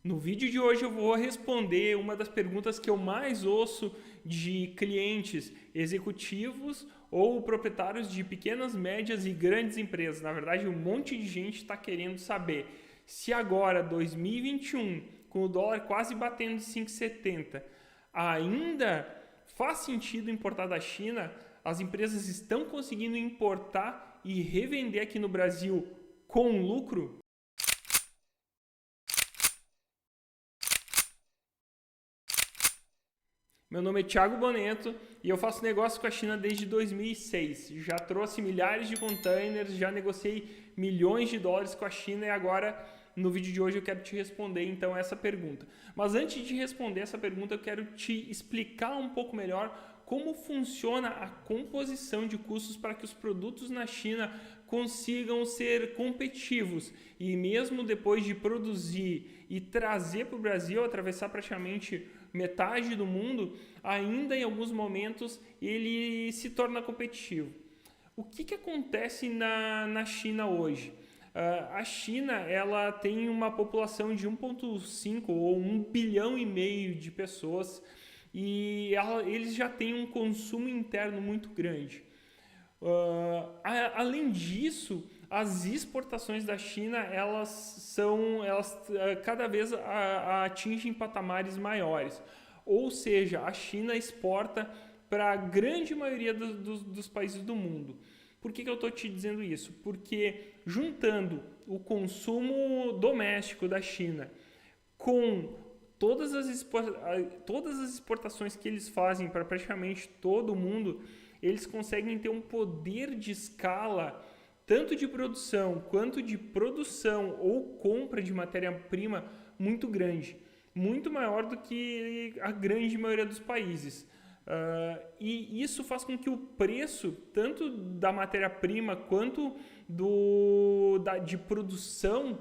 No vídeo de hoje eu vou responder uma das perguntas que eu mais ouço de clientes executivos ou proprietários de pequenas, médias e grandes empresas. Na verdade, um monte de gente está querendo saber se agora, 2021, com o dólar quase batendo 5,70, ainda faz sentido importar da China. As empresas estão conseguindo importar e revender aqui no Brasil com lucro? Meu nome é Thiago Boneto e eu faço negócio com a China desde 2006. Já trouxe milhares de containers, já negociei milhões de dólares com a China e agora, no vídeo de hoje, eu quero te responder então essa pergunta. Mas antes de responder essa pergunta, eu quero te explicar um pouco melhor como funciona a composição de custos para que os produtos na China consigam ser competitivos e mesmo depois de produzir e trazer para o Brasil, atravessar praticamente metade do mundo, ainda em alguns momentos ele se torna competitivo. O que acontece na China hoje? A China ela tem uma população de 1,5 ou 1,5 bilhão de pessoas e eles já têm um consumo interno muito grande. Além disso, as exportações da China elas cada vez atingem patamares maiores. Ou seja, a China exporta para a grande maioria dos países do mundo. Por que eu estou te dizendo isso? Porque juntando o consumo doméstico da China com todas as exportações que eles fazem para praticamente todo o mundo, eles conseguem ter um poder de escala, tanto de produção quanto de produção ou compra de matéria-prima muito grande, muito maior do que a grande maioria dos países. E isso faz com que o preço, tanto da matéria-prima quanto de produção,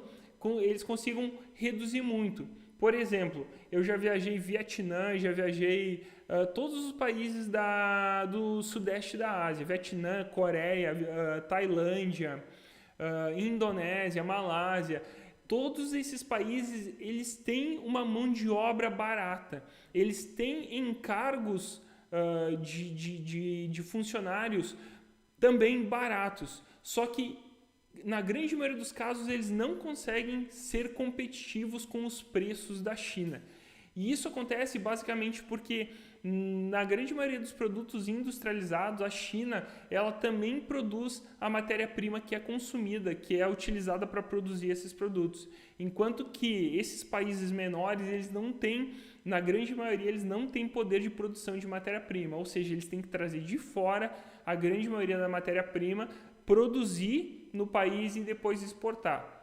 eles consigam reduzir muito. Por exemplo, eu já viajei Vietnã, já viajei todos os países do sudeste da Ásia, Vietnã, Coreia, Tailândia, Indonésia, Malásia. Todos esses países eles têm uma mão de obra barata, eles têm encargos de funcionários também baratos, só que na grande maioria dos casos eles não conseguem ser competitivos com os preços da China. E isso acontece basicamente porque na grande maioria dos produtos industrializados, a China ela também produz a matéria-prima que é consumida, que é utilizada para produzir esses produtos. Enquanto que esses países menores, eles não têm, na grande maioria, eles não têm poder de produção de matéria-prima. Ou seja, eles têm que trazer de fora a grande maioria da matéria-prima, produzir no país e depois exportar.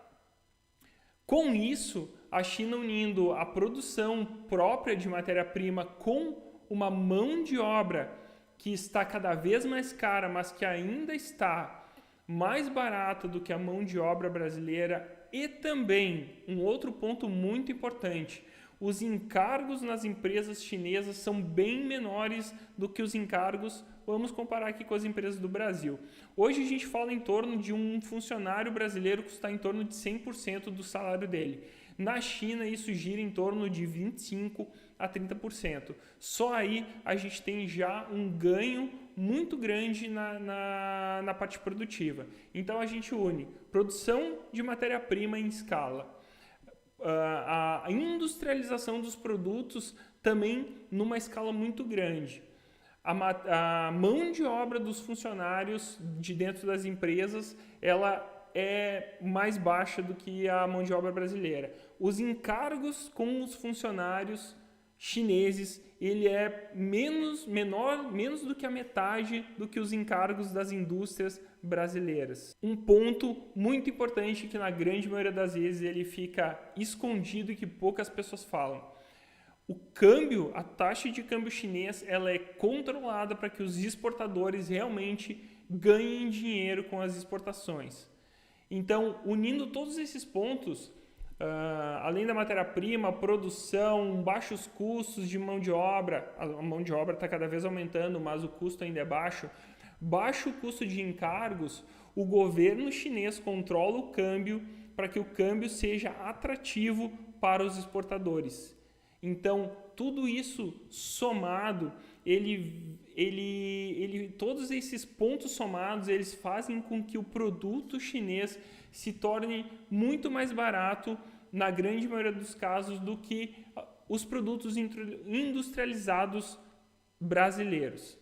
Com isso, a China unindo a produção própria de matéria-prima com uma mão de obra que está cada vez mais cara, mas que ainda está mais barata do que a mão de obra brasileira. E também, um outro ponto muito importante, os encargos nas empresas chinesas são bem menores do que os encargos, vamos comparar aqui com as empresas do Brasil. Hoje a gente fala em torno de um funcionário brasileiro custar em torno de 100% do salário dele. Na China isso gira em torno de 25% a 30%. Só aí a gente tem já um ganho muito grande na parte produtiva. Então a gente une produção de matéria-prima em escala, a industrialização dos produtos também numa escala muito grande. A mão de obra dos funcionários de dentro das empresas, ela é mais baixa do que a mão de obra brasileira. Os encargos com os funcionários chineses, ele é menos do que a metade do que os encargos das indústrias brasileiras. Um ponto muito importante que na grande maioria das vezes ele fica escondido e que poucas pessoas falam. O câmbio, a taxa de câmbio chinês, ela é controlada para que os exportadores realmente ganhem dinheiro com as exportações. Então, unindo todos esses pontos, além da matéria-prima, produção, baixos custos de mão de obra, a mão de obra está cada vez aumentando, mas o custo ainda é baixo, baixo custo de encargos, o governo chinês controla o câmbio, para que o câmbio seja atrativo para os exportadores. Então, tudo isso somado, todos esses pontos somados, eles fazem com que o produto chinês se torne muito mais barato, na grande maioria dos casos, do que os produtos industrializados brasileiros.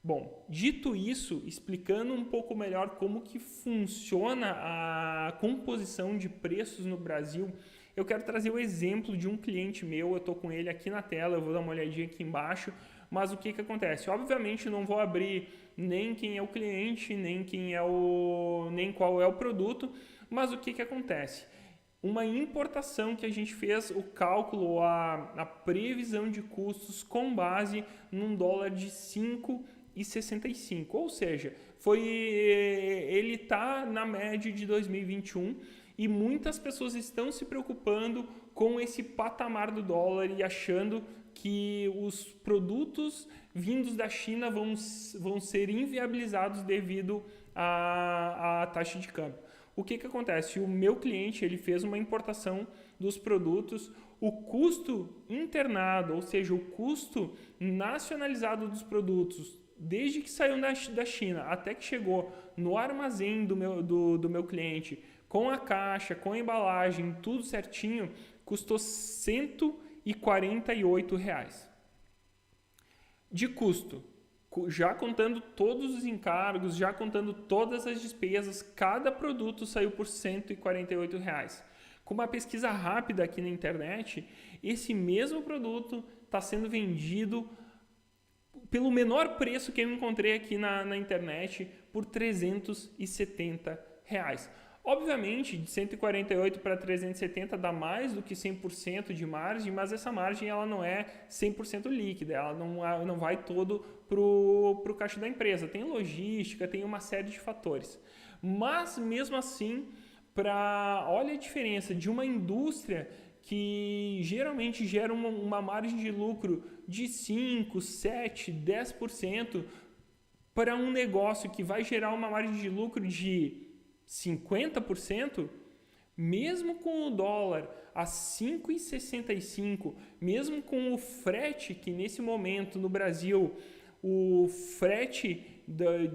Bom, dito isso, explicando um pouco melhor como que funciona a composição de preços no Brasil, eu quero trazer o exemplo de um cliente meu. Eu estou com ele aqui na tela, eu vou dar uma olhadinha aqui embaixo, mas o que acontece? Obviamente não vou abrir nem quem é o cliente, nem qual é o produto, mas o que acontece? Uma importação que a gente fez o cálculo, a previsão de custos com base num dólar de 5,65, ou seja, ele está na média de 2021 e muitas pessoas estão se preocupando com esse patamar do dólar e achando que os produtos vindos da China vão ser inviabilizados devido à taxa de câmbio. O que acontece? O meu cliente ele fez uma importação dos produtos, o custo internado, ou seja, o custo nacionalizado dos produtos, desde que saiu da China até que chegou no armazém do meu cliente, com a caixa, com a embalagem, tudo certinho, custou R$ 148. De custo, já contando todos os encargos, já contando todas as despesas, cada produto saiu por R$ 148. Com uma pesquisa rápida aqui na internet, esse mesmo produto está sendo vendido pelo menor preço que eu encontrei aqui na internet, por R$ 370. Obviamente, de 148 para 370 dá mais do que 100% de margem, mas essa margem ela não é 100% líquida, ela não vai todo para o caixa da empresa. Tem logística, tem uma série de fatores. Mas, mesmo assim, olha a diferença de uma indústria que geralmente gera uma margem de lucro de 5%, 7%, 10%, para um negócio que vai gerar uma margem de lucro de 50%, mesmo com o dólar a 5,65, mesmo com o frete, que nesse momento no Brasil, o frete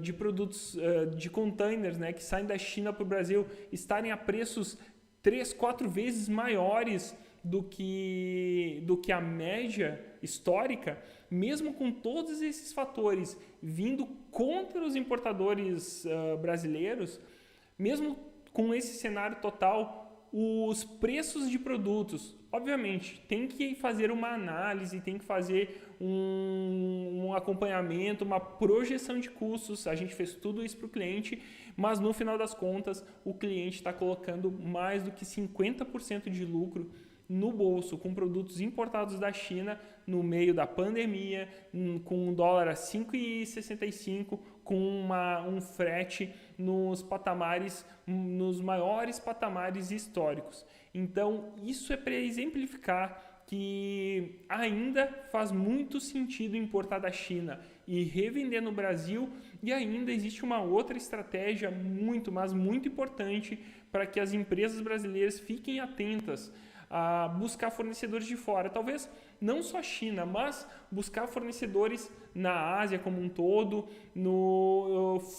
de produtos, de containers, né, que saem da China para o Brasil, estarem a preços 3, 4 vezes maiores do que a média histórica, mesmo com todos esses fatores vindo contra os importadores brasileiros, mesmo com esse cenário total, os preços de produtos, obviamente, tem que fazer uma análise, tem que fazer um acompanhamento, uma projeção de custos. A gente fez tudo isso para o cliente, mas no final das contas, o cliente está colocando mais do que 50% de lucro no bolso, com produtos importados da China no meio da pandemia, com um dólar a 5,65, com um frete nos maiores patamares históricos. Então, isso é para exemplificar que ainda faz muito sentido importar da China e revender no Brasil, e ainda existe uma outra estratégia mas muito importante para que as empresas brasileiras fiquem atentas a buscar fornecedores de fora. Talvez não só a China, mas buscar fornecedores na Ásia como um todo,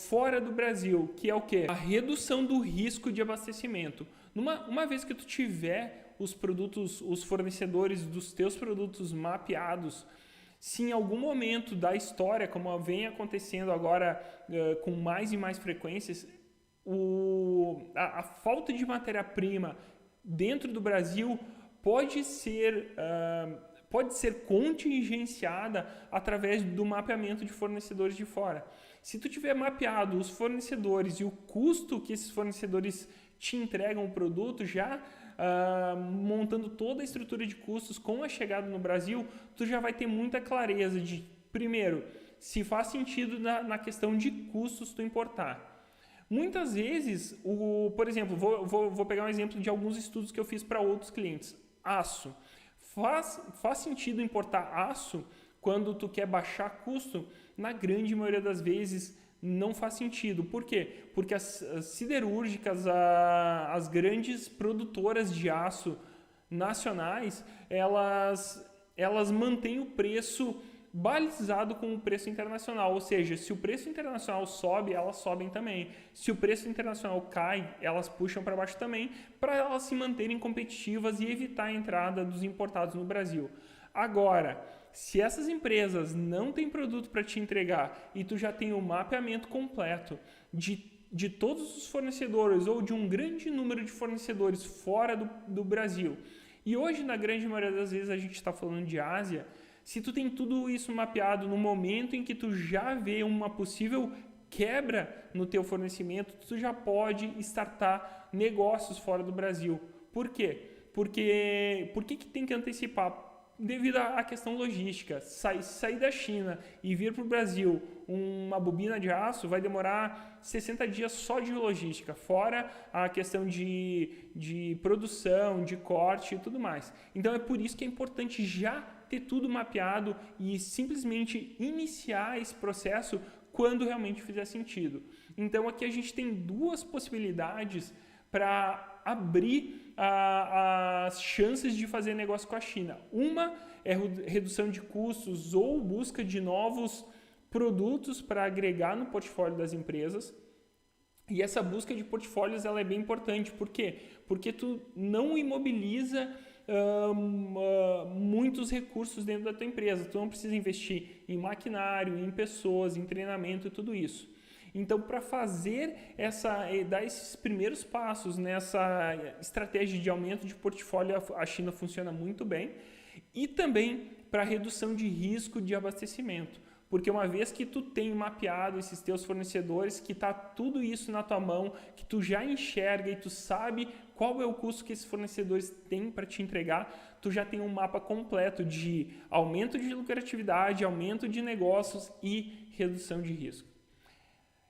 fora do Brasil, que é o quê? A redução do risco de abastecimento. Uma vez que tu tiver os fornecedores dos teus produtos mapeados, se em algum momento da história, como vem acontecendo agora com mais e mais frequências, a falta de matéria-prima dentro do Brasil pode ser contingenciada através do mapeamento de fornecedores de fora. Se tu tiver mapeado os fornecedores e o custo que esses fornecedores te entregam o produto, já montando toda a estrutura de custos com a chegada no Brasil, tu já vai ter muita clareza de, primeiro, se faz sentido na questão de custos tu importar. Muitas vezes, por exemplo, vou pegar um exemplo de alguns estudos que eu fiz para outros clientes. Aço. Faz sentido importar aço quando tu quer baixar custo? Na grande maioria das vezes, não faz sentido. Por quê? Porque as siderúrgicas, as grandes produtoras de aço nacionais, elas mantêm o preço balizado com o preço internacional, ou seja, se o preço internacional sobe, elas sobem também. Se o preço internacional cai, elas puxam para baixo também, para elas se manterem competitivas e evitar a entrada dos importados no Brasil. Agora, se essas empresas não têm produto para te entregar e tu já tem o mapeamento completo de todos os fornecedores ou de um grande número de fornecedores fora do Brasil, e hoje, na grande maioria das vezes, a gente está falando de Ásia, se tu tem tudo isso mapeado no momento em que tu já vê uma possível quebra no teu fornecimento, tu já pode startar negócios fora do Brasil. Por quê? Porque por que tem que antecipar? Devido à questão logística. Sair da China e vir para o Brasil uma bobina de aço vai demorar 60 dias só de logística, fora a questão de produção, de corte e tudo mais. Então é por isso que é importante já ter tudo mapeado e simplesmente iniciar esse processo quando realmente fizer sentido. Então aqui a gente tem duas possibilidades para abrir as chances de fazer negócio com a China. Uma é redução de custos ou busca de novos produtos para agregar no portfólio das empresas. E essa busca de portfólios ela é bem importante. Por quê? Porque tu não imobiliza muitos recursos dentro da tua empresa. Tu não precisa investir em maquinário, em pessoas, em treinamento e tudo isso. Então, para dar esses primeiros passos nessa estratégia de aumento de portfólio, a China funciona muito bem. E também para redução de risco de abastecimento. Porque uma vez que tu tem mapeado esses teus fornecedores, que está tudo isso na tua mão, que tu já enxerga e tu sabe qual é o custo que esses fornecedores têm para te entregar, tu já tem um mapa completo de aumento de lucratividade, aumento de negócios e redução de risco.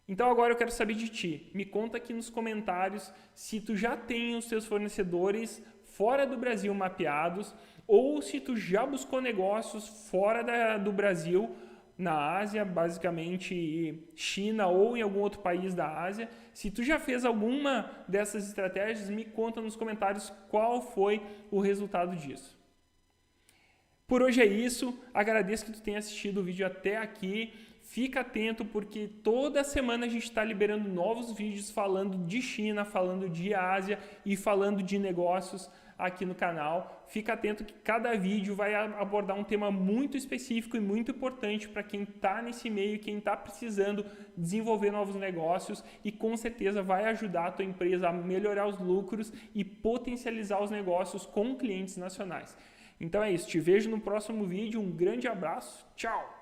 Então agora eu quero saber de ti. Me conta aqui nos comentários se tu já tem os teus fornecedores fora do Brasil mapeados ou se tu já buscou negócios fora do Brasil, na Ásia, basicamente China ou em algum outro país da Ásia. Se tu já fez alguma dessas estratégias, me conta nos comentários qual foi o resultado disso. Por hoje é isso. Agradeço que tu tenha assistido o vídeo até aqui. Fica atento porque toda semana a gente está liberando novos vídeos falando de China, falando de Ásia e falando de negócios aqui no canal. Fica atento que cada vídeo vai abordar um tema muito específico e muito importante para quem está nesse meio, quem está precisando desenvolver novos negócios e com certeza vai ajudar a tua empresa a melhorar os lucros e potencializar os negócios com clientes nacionais. Então é isso, te vejo no próximo vídeo, um grande abraço, tchau!